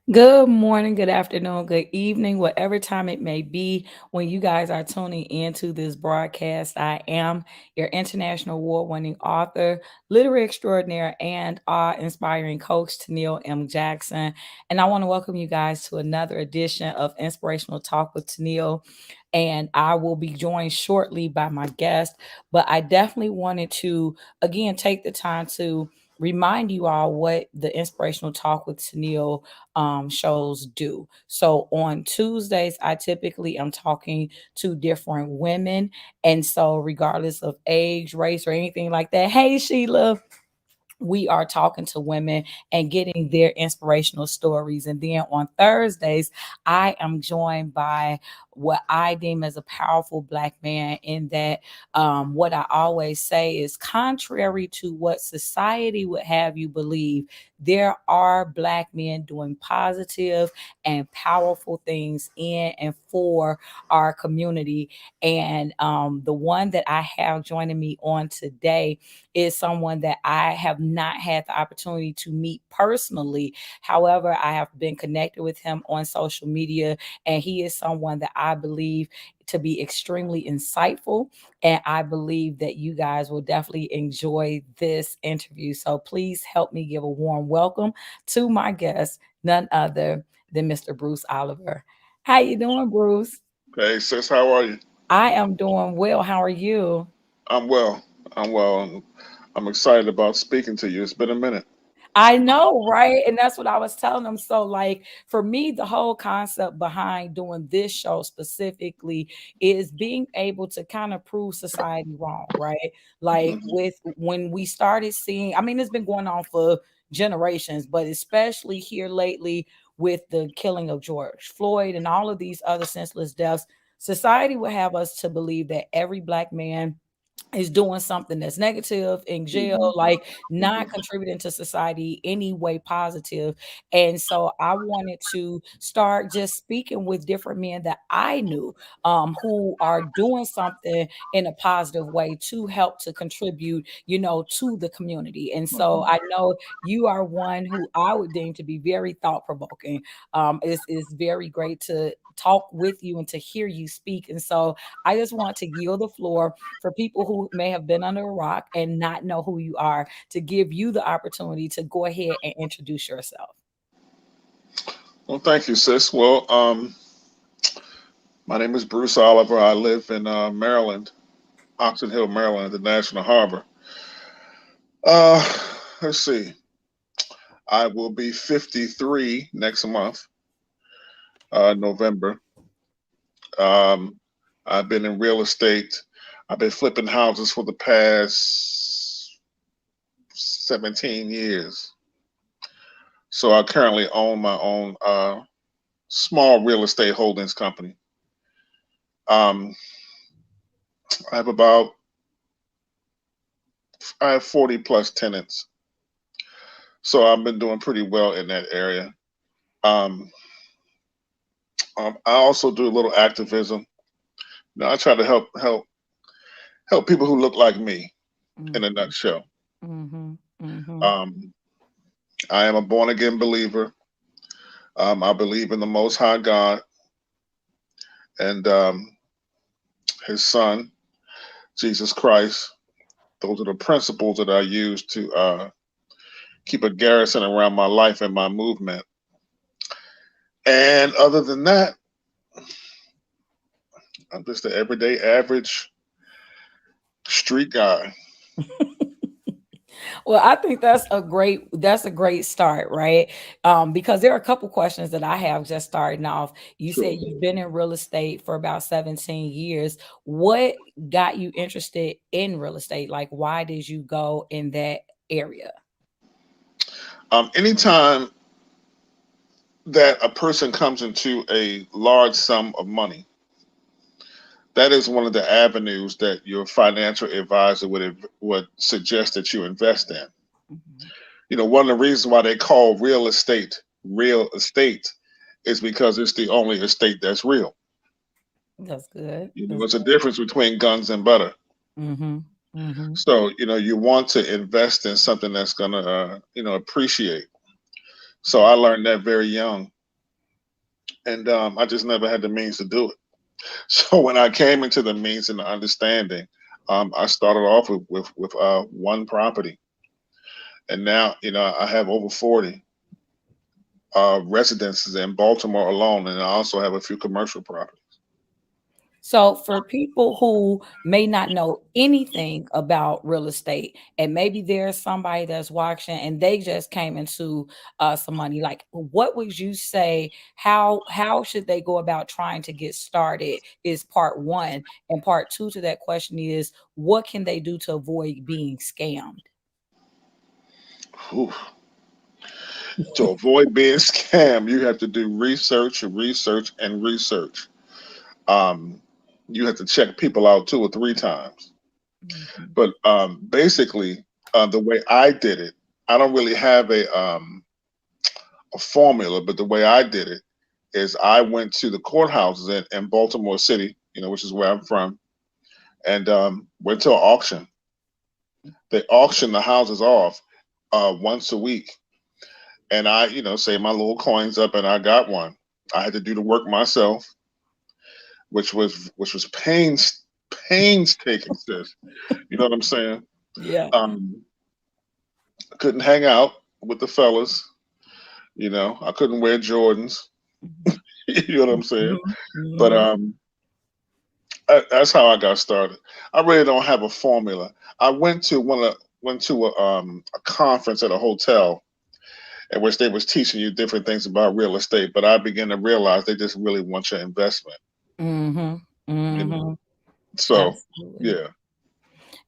Good morning, good afternoon, good evening, whatever time it may be when you guys are tuning into this broadcast. I am your international award winning author, literary extraordinaire, and awe-inspiring coach, Toneal M. Jackson. And I want to welcome you guys to another edition of Inspirational Talk with Toneal. And I will be joined shortly by my guest. But I definitely wanted to, again, take the time to remind you all what the Inspirational Talk with Toneal shows do. So on Tuesdays, I typically am talking to different women. And so, regardless of age, race, or anything like that, hey, Sheila, we are talking to women and getting their inspirational stories. And then on Thursdays, I am joined by what I deem as a powerful Black man, in that what I always say is, contrary to what society would have you believe, there are Black men doing positive and powerful things in and for our community. And the one that I have joining me on today is someone that I have not had the opportunity to meet personally. However, I have been connected with him on social media, and he is someone that I believe to be extremely insightful. And I believe that you guys will definitely enjoy this interview. So please help me give a warm welcome to my guest, none other than Mr. Bruce Oliver. How you doing, Bruce? Hey sis, how are you? I am doing well. How are you? I'm well. I'm well, and I'm excited about speaking to you. It's been a minute. I know, right? And that's what I was telling them. So, like, for me, the whole concept behind doing this show specifically is being able to kind of prove society wrong, right? Like, Mhm. with when we started seeing, I mean, it's been going on for generations, but especially here lately with the killing of George Floyd and all of these other senseless deaths, society would have us to believe that every Black man is doing something that's negative in jail, Mhm. like not Mhm. contributing to society any way positive. And so I wanted to start just speaking with different men that I knew, who are doing something in a positive way to help to contribute, to the community. And so Mhm. I know you are one who I would deem to be very thought provoking. It's very great to talk with you and to hear you speak. And so I just want to yield the floor for people who may have been under a rock and not know who you are, to give you the opportunity to go ahead and introduce yourself. Well, thank you, sis. Well, my name is Bruce Oliver. I live in Maryland, Oxon Hill, Maryland, the National Harbor. Uh, let's see. I will be 53 next month, November. Um, I've been in real estate. I've been flipping houses for the past 17 years. So I currently own my own small real estate holdings company. Um, I have about I have 40 plus tenants, so I've been doing pretty well in that area. Um, I also do a little activism. I try to help people who look like me. In a Mhm, nutshell, mhm, mhm. um, I am a born again believer. I believe in the Most High God and His Son Jesus Christ. Those are the principles that I use to keep a garrison around my life and my movement. And other than that, I'm just an everyday average street guy. Well, I think that's a great start, right? Because there are a couple questions that I have just starting off. You said Sure. you've been in real estate for about 17 years. What got you interested in real estate? Like, why did you go in that area? Anytime that a person comes into a large sum of money, that is one of the avenues that your financial advisor would suggest that you invest in. Mhm. One of the reasons why they call real estate is because it's the only estate that's real. That's good. It's a difference between guns and butter. Mhm, mhm. So, you want to invest in something that's going to, appreciate. So I learned that very young. and I just never had the means to do it. So when I came into the means and the understanding, I started off with one property, and now I have over 40 residences in Baltimore alone, and I also have a few commercial properties. So, for people who may not know anything about real estate, and maybe there's somebody that's watching and they just came into some money, like what would you say? How should they go about trying to get started? Is part one, and part two to that question is what can they do to avoid being scammed? Whew. To avoid being scammed, you have to do research, research, and research. Um, you have to check people out 2 or 3 times. Mhm. But basically, the way I did it, I don't really have a formula, but the way I did it is I went to the courthouses in Baltimore City, which is where I'm from, and went to an auction. They auction the houses off once a week, and I, save my little coins up, and I got one. I had to do the work myself, which was painstaking, sis. You know what I'm saying? Yeah. Um, I couldn't hang out with the fellas. I couldn't wear Jordans. Mhm. You know what I'm saying? Mhm. But Mhm. that's how I got started. I really don't have a formula. I went to a conference at a hotel in which they was teaching you different things about real estate, but I began to realize they just really want your investment. Mhm. You know, Mhm. so Absolutely. yeah,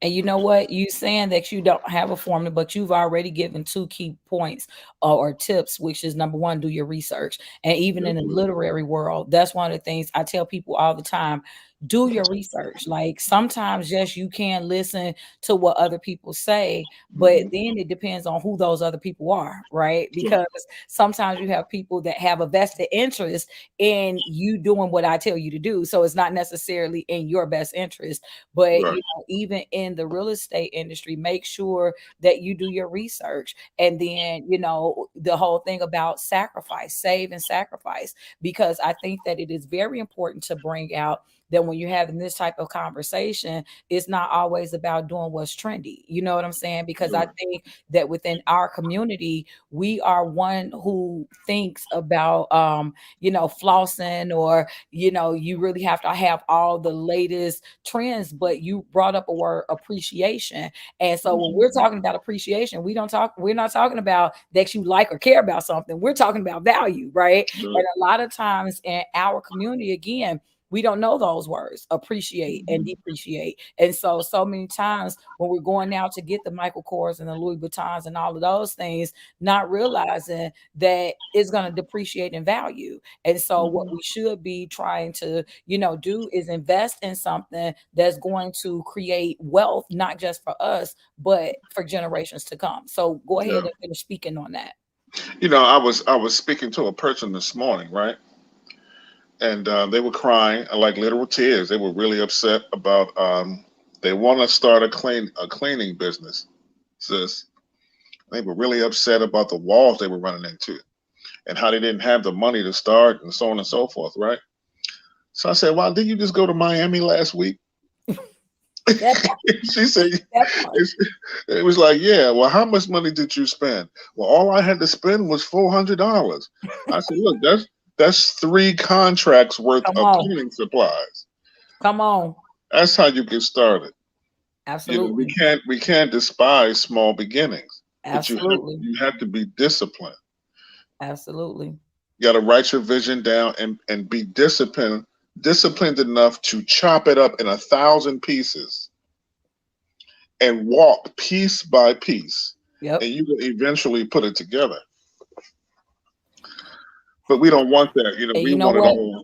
And you know what? You saying that you don't have a formula, but you've already given two key points or tips, which is number one, do your research. And even in the definitely. literary world, that's one of the things I tell people all the time. Do your research. Like sometimes, yes, you can listen to what other people say, but Hmm. then it depends on who those other people are, right? Sure. Because sometimes you have people that have a vested interest in you doing what I tell you to do. So it's not necessarily in your best interest. But Right. even in the real estate industry, make sure that you do your research. And then, the whole thing about sacrifice, save and sacrifice, because I think that it is very important to bring out that when you're having this type of conversation, it's not always about doing what's trendy. You know what I'm saying? Because I Right. think that within our community, we are one who thinks about, flossing, or, you really have to have all the latest trends, but you brought up a word appreciation. And so when Hmm. we're talking about appreciation, we're not talking about that you like or care about something. We're talking about value, right? Right. And a lot of times in our community, again, we don't know those words, appreciate and Hmm. depreciate. And so many times when we're going out to get the Michael Kors and the Louis Vuittons and all of those things, not realizing that it's going to depreciate in value. And so what Hmm. we should be trying to, do is invest in something that's going to create wealth, not just for us, but for generations to come. So go ahead Yeah. and finish speaking on that. I was speaking to a person this morning, right? And they were crying like literal tears. They were really upset about they want to start a cleaning business. Sis, they were really upset about the walls they were running into and how they didn't have the money to start and so on and so forth, right? So I said, "Why didn't you just go to Miami last week?" That part, She said, that part. "It was like, yeah. Well, how much money did you spend?" Well, all I had to spend was $400. I said, "Look, that's 3 contracts worth Come of on. cleaning supplies. Come on. That's how you get started. We Absolutely. can't despise small beginnings, but Absolutely. you have to be disciplined. Absolutely. You got to write your vision down and be disciplined enough to chop it up in 1,000 pieces and walk piece by piece, and Yep. you will eventually put it together. But we don't want that. And We you know want it what? all.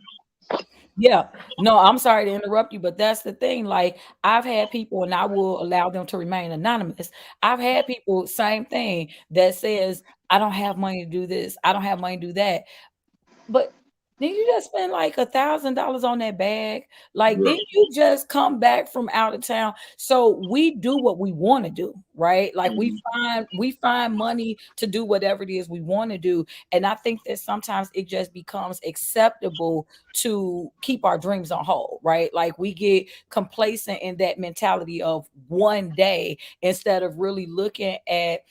Yeah. No, I'm sorry to interrupt you, but that's the thing. Like, I've had people, and I will allow them to remain anonymous. I've had people, same thing, that says, I don't have money to do this. I don't have money to do that. But Then you just spend like $1,000 on that bag. Like Yeah. then you just come back from out of town. So we do what we want to do, right? Like Mhm. we find money to do whatever it is we want to do. And I think that sometimes it just becomes acceptable to keep our dreams on hold, right? Like we get complacent in that mentality of one day instead of really looking at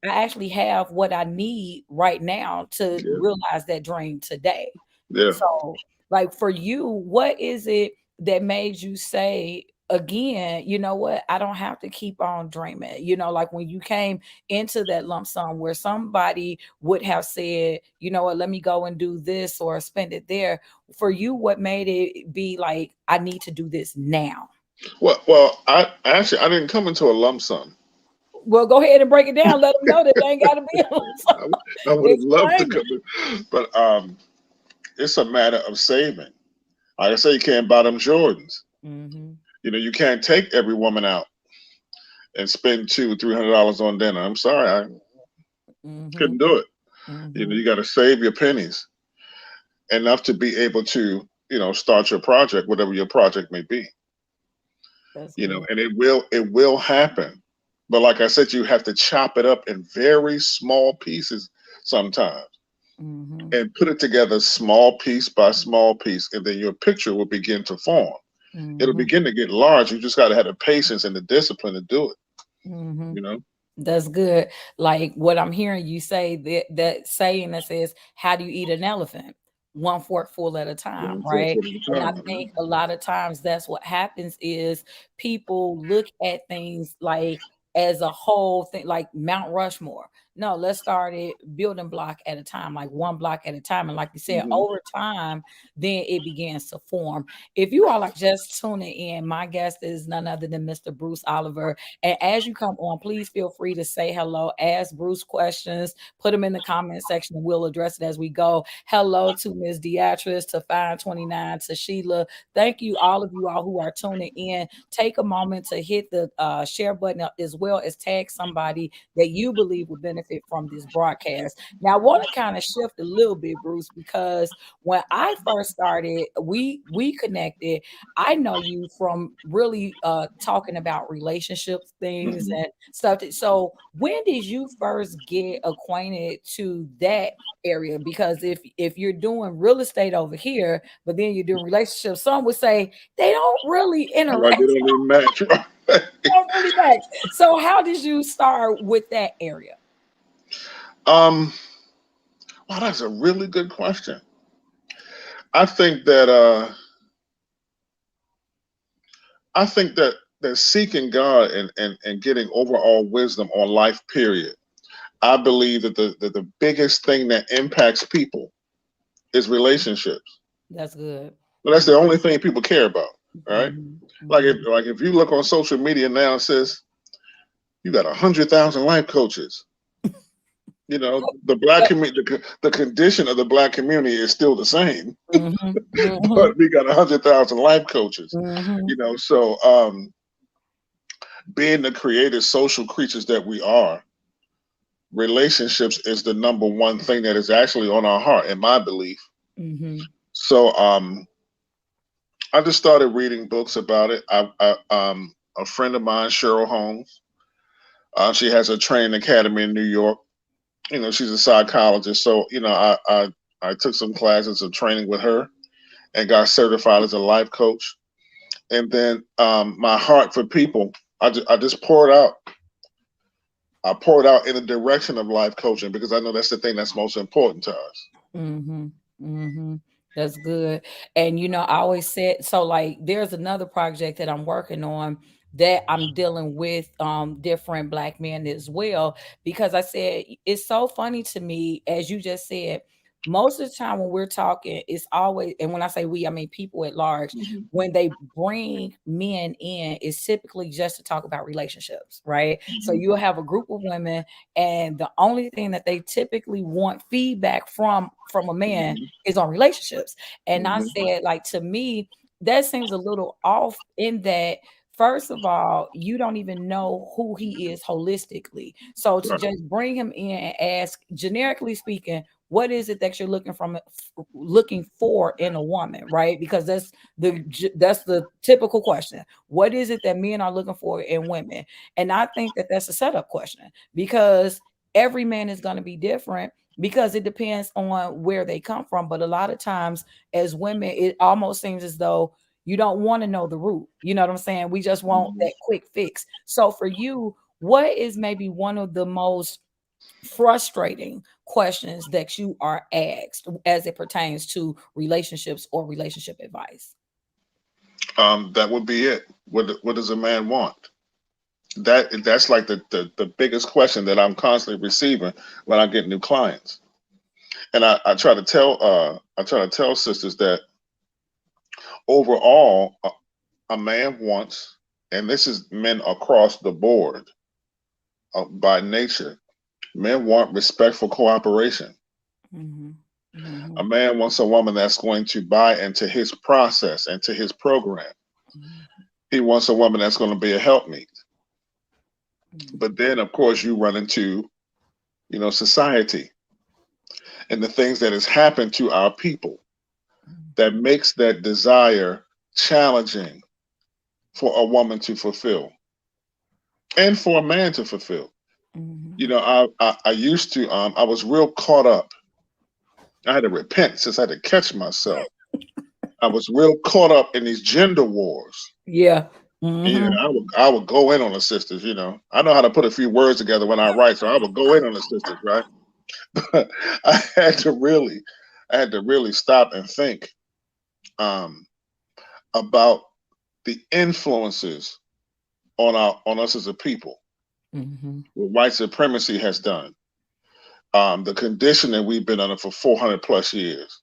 I actually have what I need right now to Yeah. realize that dream today. Yeah. So, like for you, what is it that made you say again, you know what, I don't have to keep on dreaming? You know, like when you came into that lump sum where somebody would have said, you know what, let me go and do this or spend it there. For you, what made it be like, I need to do this now? Well, I didn't come into a lump sum. Well, go ahead and break it down. Let them know that they ain't got to be a lump sum. I, I would have loved to Explain it. come in, but it's a matter of saving. Like I say, you can't buy them Jordans. Mhm. You know, you can't take every woman out and spend $200-300 on dinner. I'm sorry, I couldn't Mhm. do it. You know, Mhm. you got to save your pennies enough to be able to, start your project, whatever your project may be. That's You know, good. and it will happen. But like I said, you have to chop it up in very small pieces sometimes Mhm. and put it together small piece by small piece, and then your picture will begin to form. It'll Mhm. begin to get large. You just got to have the patience and the discipline to do it. Mhm. You know, That's good. Like what I'm hearing you say, that saying that says, "How do you eat an elephant? One fork full at a time," one foot right? at a And I time. think a lot of times that's what happens is people look at things like as a whole thing, like Mount Rushmore. No, let's start it building block at a time, like one block at a time. And like you said, Hmm. over time, then it begins to form. If you all are just tuning in, my guest is none other than Mr. Bruce Oliver. And as you come on, please feel free to say hello, ask Bruce questions, put them in the comment section, and we'll address it as we go. Hello to Miss Beatrice, to Fine 29, to Sheila. Thank you, all of you all who are tuning in. Take a moment to hit the share button as well as tag somebody that you believe will benefit from this broadcast. Now, I want to kind of shift a little bit, Bruce, because when I first started, we connected. I know you from really talking about relationships things Hmm. and stuff. So when did you first get acquainted to that area? Because if you're doing real estate over here, but then you're doing relationships, some would say they don't really Right, they interact, don't even match. don't really match. So how did you start with that area? um, wow, that's a really good question. I think that that seeking God and getting overall wisdom on life, period. I believe that the biggest thing that impacts people is relationships. That's good. Well, that's the only thing people care about. All right. Mhm, Like if mhm. like if you look on social media now, it says you got 100,000 life coaches. You know, the black Yep. community, the condition of the black community is still the same, Mhm, mhm, but we got 100,000 life coaches. mhm, So being the creative social creatures that we are, relationships is the number one thing that is actually on our heart, in my belief. mhm. So I just started reading books about it. A friend of mine, Cheryl Holmes, she has a training academy in New York. She's a psychologist, so I took some classes of training with her and got certified as a life coach. And then my heart for people, I just poured out. I poured out in the direction of life coaching because I know that's the thing that's most important to us. Mhm. Mhm. That's good. And I always said so like there's another project that I'm working on that I'm dealing with different black men as well because I said it's so funny to me as you just said most of the time when we're talking it's always and when I say we I mean people at large Mhm. when they bring men in it's typically just to talk about relationships, right? So Mhm. you'll have a group of women and the only thing that they typically want feedback from a man Mhm. is on relationships. And I Mhm. said, like to me, that seems a little off in that first of all, you don't even know who he is holistically. So to Right. just bring him in and ask, generically speaking, what is it that you're looking for in a woman, right? Because that's the typical question. What is it that men are looking for in women? And I think that that's a setup question, because every man is going to be different, because it depends on where they come from. But a lot of times as women, it almost seems as though you don't want to know the root. You know what I'm saying? We just want Mhm. that quick fix. So for you, what is maybe one of the most frustrating questions that you are asked as it pertains to relationships or relationship advice? That would be it. What does a man want? That's like the biggest question that I'm constantly receiving when I get new clients. And I try to tell sisters that overall a man wants, and this is men across the board by nature, men want respectful cooperation. Mm-hmm. Mm-hmm. A man wants a woman that's going to buy into his process, into his program. He wants a woman that's going to be a helpmeet. But then, of course, you run into, society and the things that has happened to our people that makes that desire challenging for a woman to fulfill and for a man to fulfill. Mm-hmm. I used to, I was real caught up. I had to repent since I had to catch myself. I was real caught up in these gender wars. Yeah. Yeah, Mm-hmm. I would go in on the sisters. I know how to put a few words together when I write, so I would go in on the sisters, right? I had to really, I had to really stop and think um, about the influences on us as a people. Mm-hmm. What white supremacy has done, the conditioning we've been under for 400 plus years,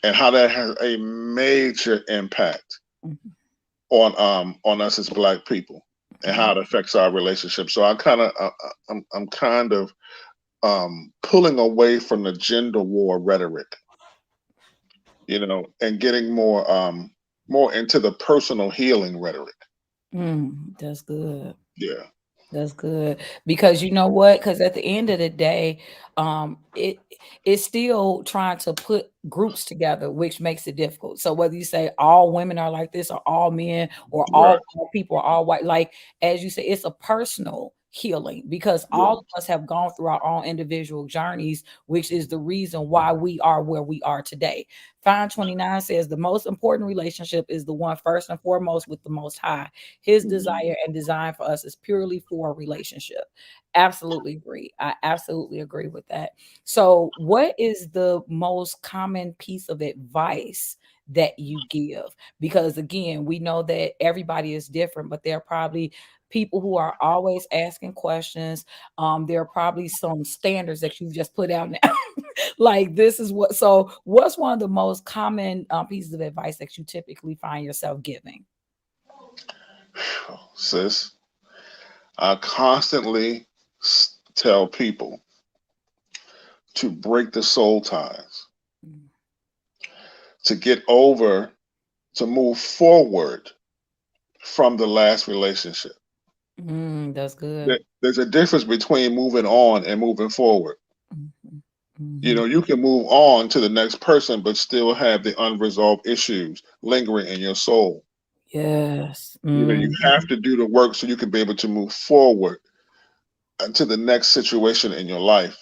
and how that has a major impact on us as Black people, and how it affects our relationships. So I'm kind of pulling away from the gender war rhetoric, and getting more into the personal healing rhetoric. That's good. Yeah. That's good, because you know what? Because at the end of the day, it's still trying to put groups together, which makes it difficult. So whether you say all women are like this, or all men, or Right. all people are all white, like as you say, it's a personal healing, because all Yeah. of us have gone through our own individual journeys, which is the reason why we are where we are today. Fine 29 says the most important relationship is the one first and foremost with the Most High. His Mhm. desire and design for us is purely for a relationship. Absolutely agree. I absolutely agree with that. So, what is the most common piece of advice that you give? Because again, we know that everybody is different, but there are probably people who are always asking questions. There are probably some standards that you've just put out now. Like this is what. So, what's one of the most common pieces of advice that you typically find yourself giving? Sis, I constantly tell people to break the soul ties, to get over, to move forward from the last relationship. That's good. There's a difference between moving on and moving forward. Mhm, mhm. You can move on to the next person, but still have the unresolved issues lingering in your soul. Yes. You have to do the work so you can be able to move forward to the next situation in your life,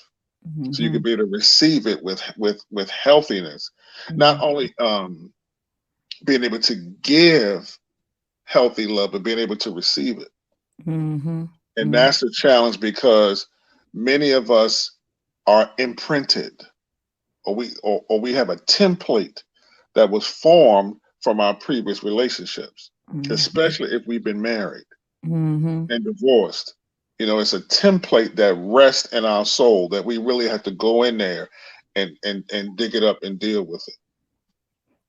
so you can Mhm, be able to receive it with healthiness. Not mhm, only being able to give healthy love, but being able to receive it. mhm, And mhm. that's the challenge, because many of us are imprinted, or we have a template that was formed from our previous relationships, Mhm, especially if we've been married mhm. and divorced. It's a template that rests in our soul that we really have to go in there and dig it up and deal with it.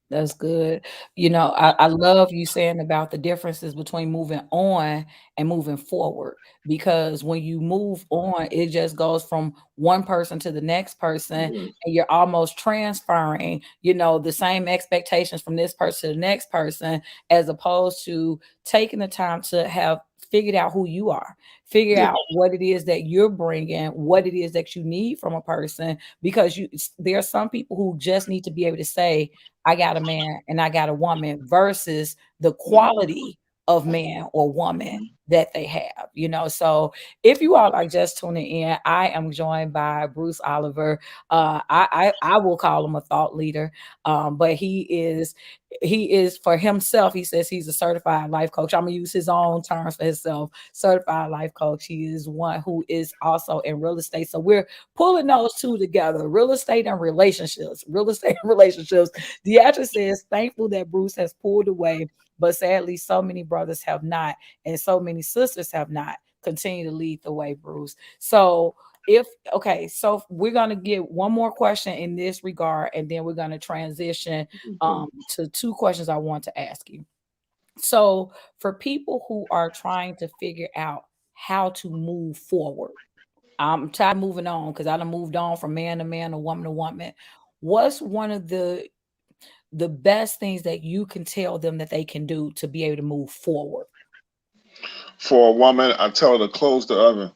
That's good. I love you saying about the differences between moving on and moving forward, because when you move on, it just goes from one person to the next person, Yes. and you're almost transferring, the same expectations from this person to the next person, as opposed to taking the time to have figured out who you are, figure Yeah. out what it is that you're bringing, what it is that you need from a person, because there are some people who just need to be able to say, I got a man and I got a woman, versus the quality of man or woman that they have, So if you all are just tuning in, I am joined by Bruce Oliver. I will call him a thought leader, but he is for himself. He says he's a certified life coach. I'm gonna use his own terms for himself. Certified life coach. He is one who is also in real estate. So we're pulling those two together: real estate and relationships. Real estate and relationships. Deatra says thankful that Bruce has pulled away, but sadly, so many brothers have not, and so many sisters have not. Continue to lead the way, Bruce. So if okay, so we're gonna get one more question in this regard, and then we're gonna transition to two questions I want to ask you. So for people who are trying to figure out how to move forward, I'm tired of moving on because I done moved on from man to man, or woman to woman. What's one of the best things that you can tell them that they can do to be able to move forward? For a woman, I tell her to close the oven.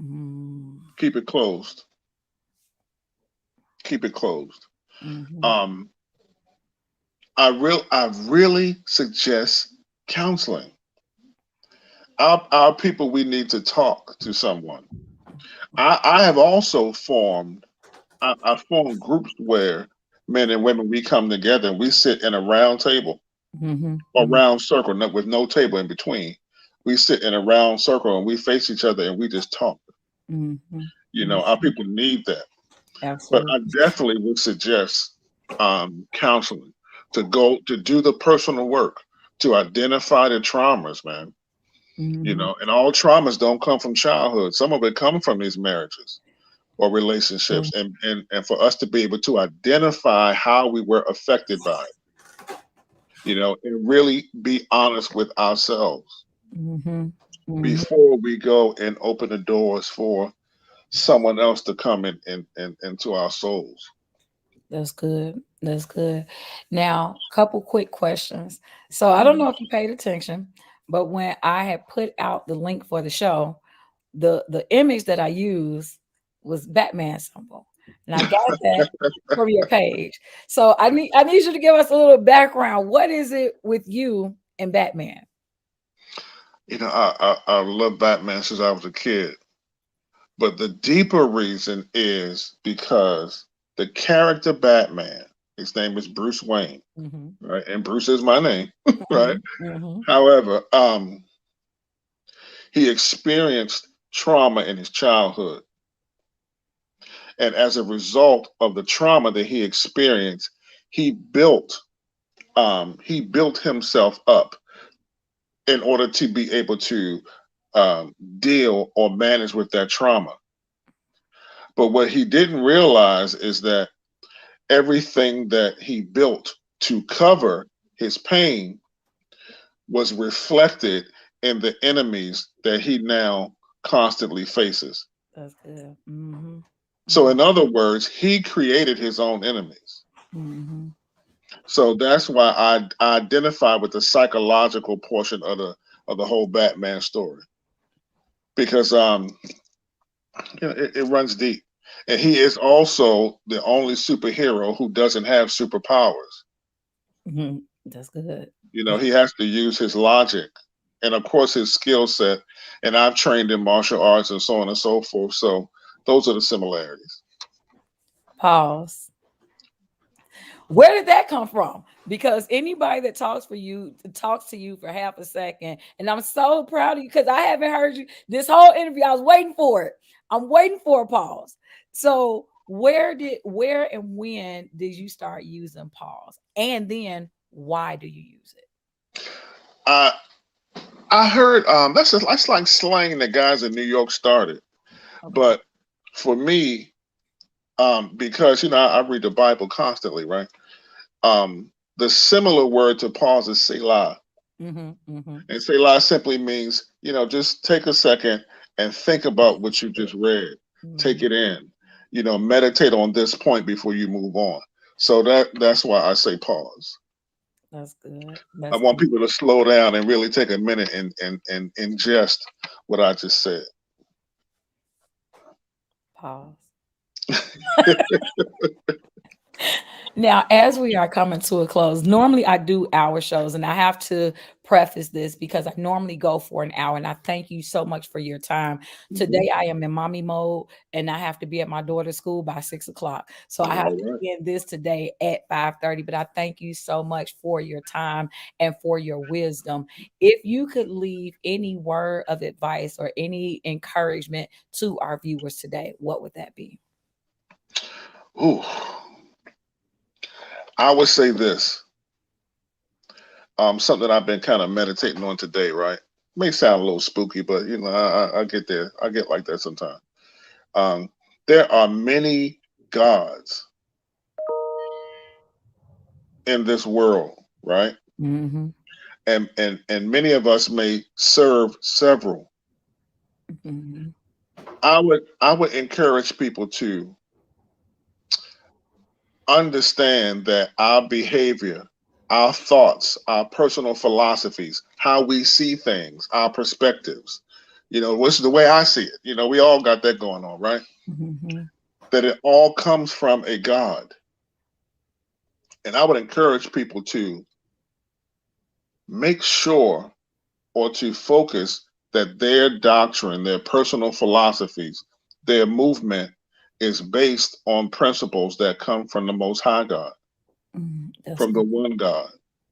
Mm, Keep it closed. Keep it closed. mhm, Um, I really suggest counseling. Our people, we need to talk to someone. I have also I formed groups where men and women, we come together and we sit in a round table mhm, or mhm, round circle, with no table in between. We sit in a round circle and we face each other and we just talk. mhm, Our mhm. people need that. But I Absolutely. definitely would suggest counseling, to go to do the personal work, to identify the traumas, man. Mhm. And all traumas don't come from childhood. Some of it comes from these marriages or relationships, and for us to be able to identify how we were affected by it, and really be honest with ourselves Mhm, mhm. before we go and open the doors for someone else to come into our souls. That's good. That's good. Now, couple quick questions. So I don't know if you paid attention, but when I had put out the link for the show, the image that I used was Batman symbol, and I got that from your page. So I need you to give us a little background. What is it with you and Batman? I love Batman since I was a kid, but the deeper reason is because the character Batman, his name is Bruce Wayne, Mm-hmm. right? And Bruce is my name, right? Mm-hmm. However, he experienced trauma in his childhood, and as a result of the trauma that he experienced, he built he built himself up in order to be able to deal or manage with that trauma. But what he didn't realize is that everything that he built to cover his pain was reflected in the enemies that he now constantly faces. That's good. Mm-hmm. So, in other words, he created his own enemies. Mm-hmm. So that's why I identify with the psychological portion of the whole Batman story, because it runs deep, and he is also the only superhero who doesn't have superpowers. Mm-hmm. That's good. He has to use his logic and, of course, his skill set. And I've trained in martial arts and so on and so forth. So those are the similarities. Pause. Where did that come from? Because anybody that talks to you for half a second, and I'm so proud of you because I haven't heard you this whole interview. I was waiting for it. I'm waiting for a pause. So where and when did you start using pause? And then why do you use it? I I heard that's like slang the guys in New York started, Okay. but for me, because I read the Bible constantly, right? The similar word to pause is Selah. Mm-hmm. Mm-hmm. And Selah simply means, just take a second and think about what you just read. Take Mm-hmm. it in. Meditate on this point before you move on. So that's why I say pause. That's good. I That's want good. people to slow down and really take a minute and ingest what I just said. Pause. Now, as we are coming to a close, normally I do hour shows, and I have to preface this because I normally go for an hour. And I thank you so much for your time. Mhm. Today, I am in mommy mode, and I have to be at my daughter's school by 6 o'clock. So I have All to right. end this today at 5:30. But I thank you so much for your time and for your wisdom. If you could leave any word of advice or any encouragement to our viewers today, what would that be? Ooh, I would say this. Something I've been kind of meditating on today. Right? May sound a little spooky, but I get there. I get like that sometimes. Um, there are many gods in this world, right? Hmm. And many of us may serve several. Hmm. I would encourage people to understand that our behavior, our thoughts, our personal philosophies, how we see things, our perspectives, what's the way I see it. We all got that going on, right? Hmm. That it all comes from a God. And I would encourage people to make sure or to focus that their doctrine, their personal philosophies, their movement is based on principles that come from the Most High God, That's from the good. one God.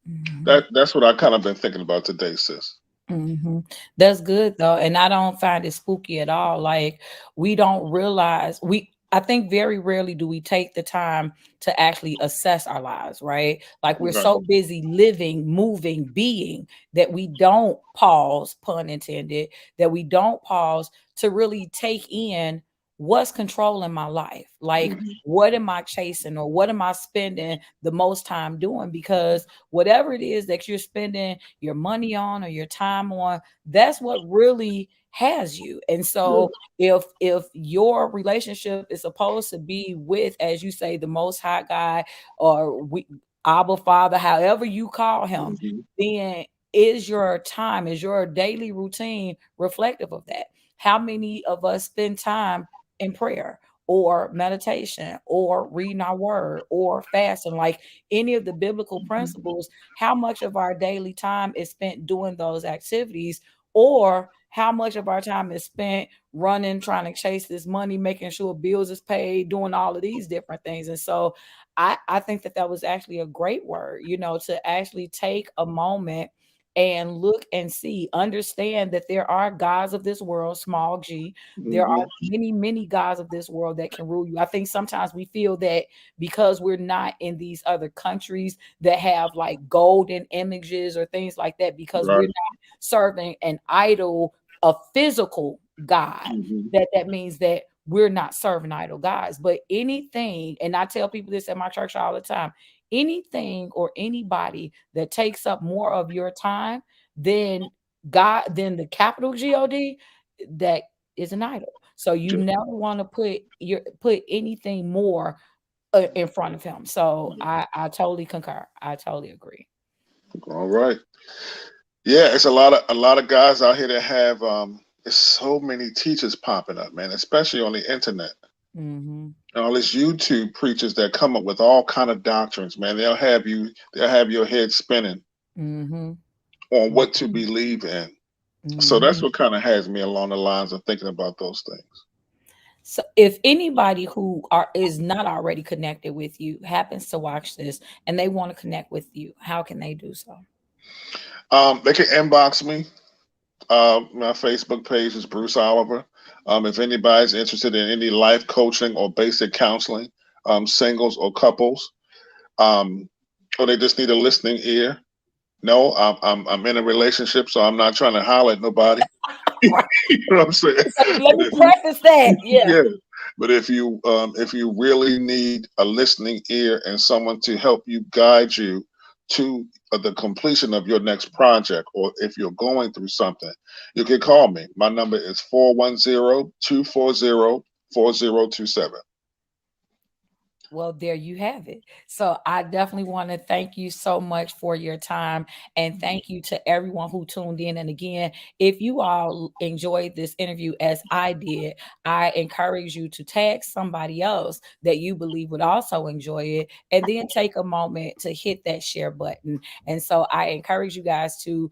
Mhm. That's what I kind of been thinking about today, sis. Mhm. That's good though, and I don't find it spooky at all. Like we don't realize we. I think very rarely do we take the time to actually assess our lives, right? Like we're Right. so busy living, moving, being that we don't pause, pun intended, that we don't pause to really take in what's controlling my life. Like Hmm. what am I chasing or what am I spending the most time doing? Because whatever it is that you're spending your money on or your time on, that's what really has you. And Yeah. so if your relationship is supposed to be with, as you say, the most high God, or we Abba Father, however you call him, Hmm. then is your time, is your daily routine reflective of that? How many of us spend time in prayer or meditation or reading our word or fasting? Like any of the biblical principles, how much of our daily time is spent doing those activities, or how much of our time is spent running, trying to chase this money, making sure bills is paid, doing all of these different things. And so I think that that was actually a great word, to actually take a moment and look and see, understand that there are gods of this world, small g. There are Hmm. many, many gods of this world that can rule you. I think sometimes we feel that because we're not in these other countries that have like golden images or things like that, because we're Right. not serving an idol, a physical God, Hmm. that means that we're not serving idol gods. But anything, and I tell people this at my church all the time, anything or anybody that takes up more of your time than God, than the capital God, that is an idol. So you never want to put anything more in front of him. So I totally concur. I totally agree. All right. Yeah, it's a lot of guys out here that have there's so many teachers popping up, man, especially on the internet. Hmm. And all these YouTube preachers that come up with all kind of doctrines, man. They'll have your head spinning Hmm. on what to believe in. So that's Hmm. what kind of has me along the lines of thinking about those things. So if anybody who is not already connected with you happens to watch this and they want to connect with you, how can they do so? They can inbox me. My Facebook page is Bruce Oliver. If anybody's interested in any life coaching or basic counseling, singles or couples, um, or they just need a listening ear. No, I'm in a relationship, so I'm not trying to holler at nobody. Right. You know what I'm saying? So let But me if you, preface that. Yeah. yeah, but if you really need a listening ear and someone to help you guide you to the completion of your next project, or if you're going through something, you can call me. My number is 410-240-4027. Well, there you have it. So I definitely want to thank you so much for your time, and thank you to everyone who tuned in. And again, if you all enjoyed this interview as I did, I encourage you to tag somebody else that you believe would also enjoy it, and then take a moment to hit that share button. And so I encourage you guys to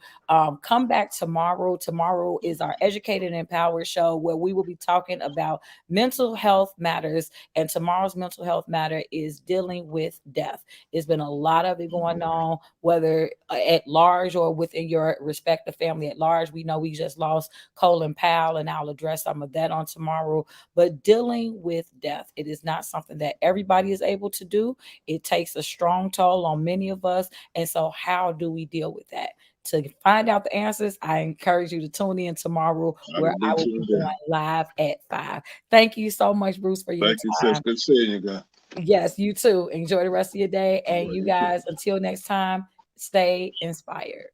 come back tomorrow. Tomorrow is our Educated and Empowered show, where we will be talking about mental health matters, and tomorrow's mental health matter is dealing with death. It's been a lot of it going on, whether at large or within your respective family at large. We know we just lost Colin Powell, and I'll address some of that on tomorrow. But dealing with death, it is not something that everybody is able to do. It takes a strong toll on many of us. And so, how do we deal with that? To find out the answers, I encourage you to tune in tomorrow, I where will be I will be tuned going in. live at 5. Thank you so much, Bruce, for your Thank you, sis. time. Good seeing you guys. Yes, you too. Enjoy the rest of your day. All And right, you you too. guys, until next time, stay inspired.